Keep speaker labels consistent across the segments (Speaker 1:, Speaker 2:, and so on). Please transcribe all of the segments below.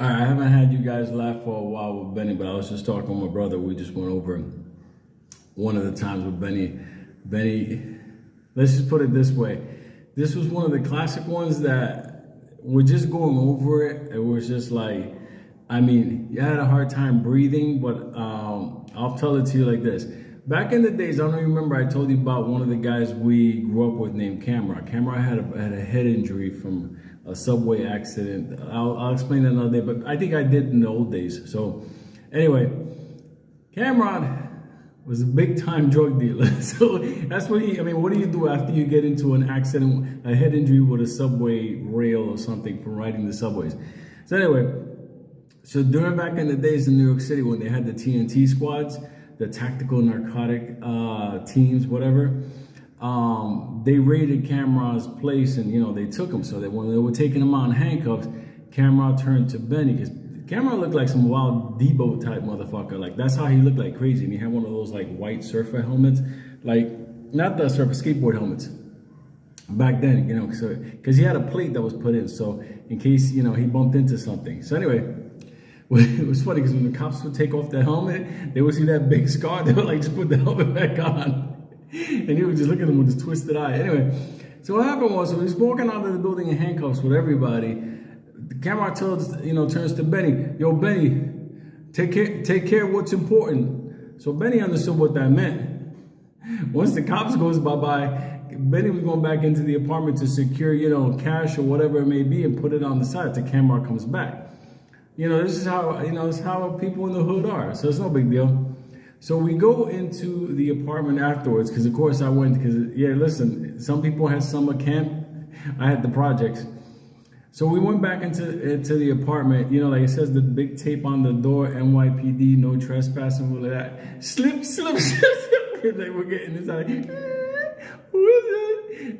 Speaker 1: All right, I haven't had you guys laugh for a while with Benny, but I was just talking with my brother. We just went over one of the times with Benny. Benny, let's just put it this way. This was one of the classic ones that we're just going over it. It was just like, I mean, you had a hard time breathing, but I'll tell it to you like this. Back in the days, I don't even remember, I told you about one of the guys we grew up with named Camron. Camron had a head injury from a subway accident. I'll explain that another day, but I think I did in the old days. So anyway, Camron was a big time drug dealer. So that's what what do you do after you get into an accident, a head injury with a subway rail or something from riding the subways? So anyway, so during back in the days in New York City when they had the TNT squads, the tactical narcotic teams, whatever, they raided Camron's place and, they took him. So that when they were taking him out in handcuffs, Camron turned to Benny because Camron looked like some wild Debo type motherfucker. Like that's how he looked, like crazy. And he had one of those like white surfer helmets, like not the surfer, skateboard helmets back then, because he had a plate that was put in. So in case, he bumped into something. So anyway, it was funny because when the cops would take off the helmet, they would see that big scar. They would like just put the helmet back on. And he would just look at them with his twisted eye. Anyway, so what happened was, so he's walking out of the building in handcuffs with everybody. The camera turns to Benny. Yo, Benny, take care of what's important. So Benny understood what that meant. Once the cops goes bye-bye, Benny was going back into the apartment to secure, cash or whatever it may be and put it on the side till Camron comes back. This is how, it's how people in the hood are. So it's no big deal. So we go into the apartment afterwards, because of course I went, listen, some people had summer camp. I had the projects. So we went back into the apartment, like it says the big tape on the door, NYPD, no trespassing, all of that. Slip. Like we're getting inside,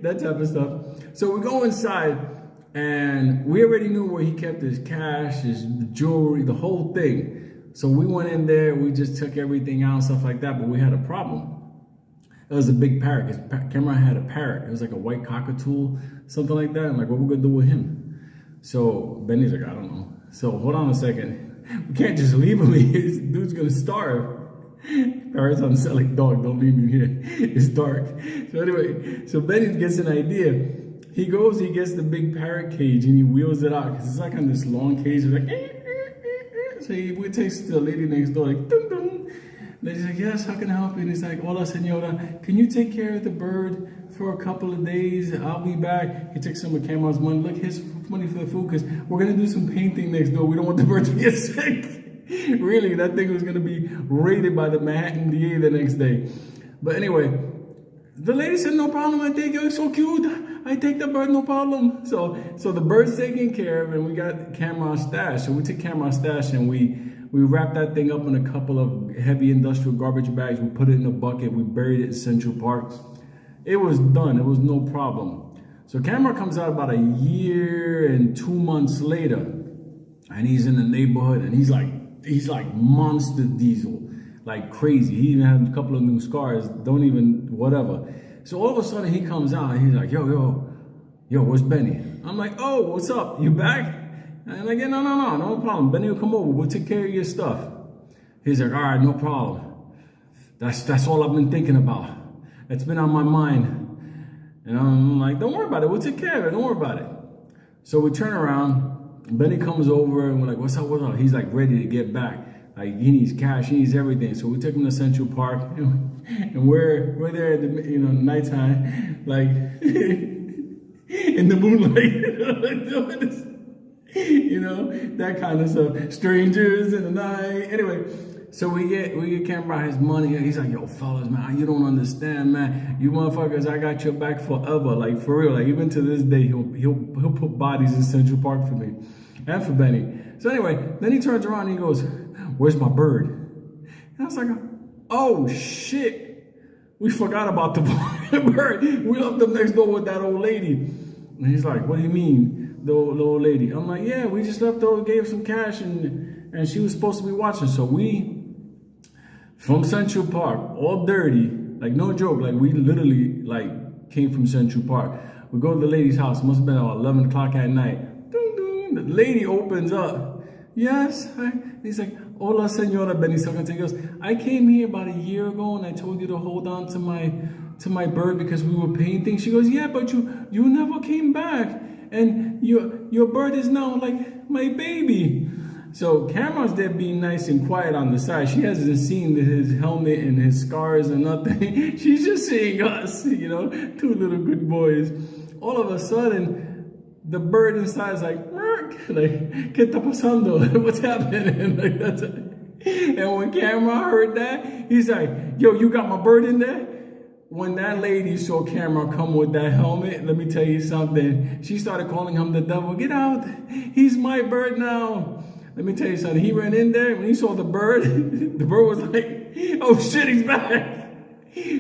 Speaker 1: that type of stuff. So we go inside, and we already knew where he kept his cash, his jewelry, the whole thing. So we went in there, we just took everything out and stuff like that, but we had a problem. It was a big parrot, because Camron had a parrot. It was like a white cockatool, something like that. I'm like, what we gonna do with him? So Benny's like, I don't know. So hold on a second. We can't just leave him here. This dude's gonna starve. Parrot's on the set like, dog, don't leave me here. It's dark. So anyway, so Benny gets an idea. He goes, he gets the big parrot cage and he wheels it out because it's like on this long cage. It's like, so he takes it to the lady next door, like, dum dum. Lady's like, yes, how can I help you? And he's like, hola, senora, can you take care of the bird for a couple of days? I'll be back. He takes some of Camron's money. Look, his money for the food because we're going to do some painting next door. We don't want the bird to get sick. Really, that thing was going to be raided by the Manhattan DA the next day. But anyway, the lady said, no problem, I take it. It's so cute. I take the bird, no problem. So the bird's taken care of, and we got Camron's stash. So we took Camron's stash, and we wrapped that thing up in a couple of heavy industrial garbage bags. We put it in a bucket. We buried it in Central Park. It was done. It was no problem. So Camron comes out about a year and 2 months later, and he's in the neighborhood, and he's like monster diesel, like crazy. He even had a couple of new scars. Don't even whatever. So all of a sudden he comes out and he's like, yo, where's Benny? I'm like, oh, what's up? You back? And I'm like, yeah, no problem. Benny will come over. We'll take care of your stuff. He's like, all right, no problem. That's all I've been thinking about. It's been on my mind. And I'm like, don't worry about it. We'll take care of it. Don't worry about it. So we turn around. Benny comes over and we're like, what's up? He's like ready to get back. Like he needs cash, he needs everything. So we took him to Central Park, and we're there at the nighttime, like in the moonlight, that kind of stuff. Strangers in the night. Anyway, so we get Camron his money, and he's like, yo, fellas, man, you don't understand, man. You motherfuckers, I got your back forever, like for real. Like even to this day, he'll put bodies in Central Park for me and for Benny. So anyway, then he turns around and he goes, where's my bird? And I was like, oh shit, we forgot about the bird. We left them next door with that old lady. And he's like, what do you mean, the old lady? I'm like, yeah, we just left her, gave some cash, and she was supposed to be watching. So we, from Central Park, all dirty, like no joke, like we literally like came from Central Park. We go to the lady's house, must have been about 11 o'clock at night. Ding, ding. The lady opens up. yes. He's like, hola, senora Benny. He goes, I came here about a year ago and I told you to hold on to my bird because we were painting. She goes, yeah, but you never came back. And your bird is now like my baby. So Camron's there being nice and quiet on the side. She hasn't seen his helmet and his scars or nothing. She's just seeing us, you know, two little good boys. All of a sudden, the bird inside is like, ¿qué está pasando? What's happening? Like, that's it. And when Camron heard that, he's like, yo, you got my bird in there? When that lady saw Camron come with that helmet, let me tell you something. She started calling him the devil. Get out. He's my bird now. Let me tell you something. He ran in there. When he saw the bird was like, oh shit, he's back.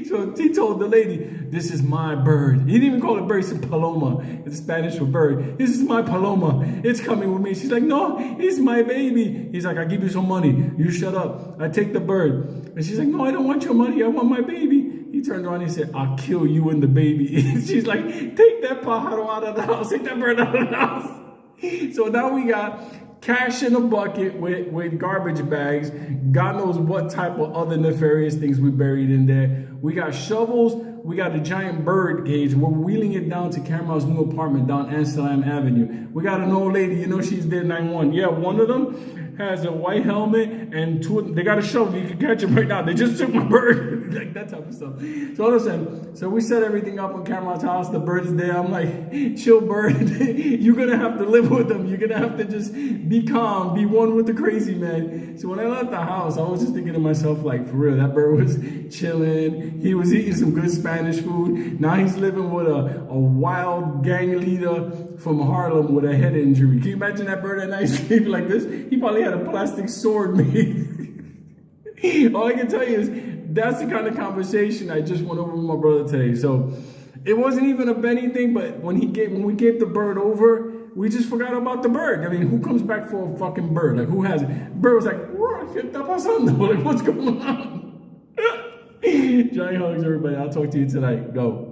Speaker 1: So he told the lady, this is my bird. He didn't even call it bird. He said paloma. It's Spanish for bird. This is my paloma. It's coming with me. She's like, no, it's my baby. He's like, I give you some money. You shut up. I take the bird. And she's like, no, I don't want your money. I want my baby. He turned around and he said, I'll kill you and the baby. She's like, take that pájaro out of the house. Take that bird out of the house. So now we got cash in a bucket with garbage bags. God knows what type of other nefarious things we buried in there. We got shovels. We got a giant bird cage. We're wheeling it down to Camron's new apartment down Amsterdam Avenue. We got an old lady. You know she's there 911. Yeah, one of them has a white helmet and two of them, they got a shovel. You can catch them right now. They just took my bird. Like that type of stuff. So all of a sudden, so we set everything up on Camron's house. The bird is there. I'm like, chill bird. You're going to have to live with them. You're going to have to just be calm. Be one with the crazy man. So when I left the house, I was just thinking to myself, like, for real, that bird was chilling. He was eating some good Spanish food. Now he's living with a wild gang leader from Harlem with a head injury. Can you imagine that bird at night sleeping like this? He probably had a plastic sword made. All I can tell you is that's the kind of conversation I just went over with my brother today. So it wasn't even a Benny thing, but when we gave the bird over, we just forgot about the bird. I mean, who comes back for a fucking bird? Like, who has it? The bird was like, ¿qué está pasando? Like, what's going on? Giant hugs, everybody. I'll talk to you tonight. Go.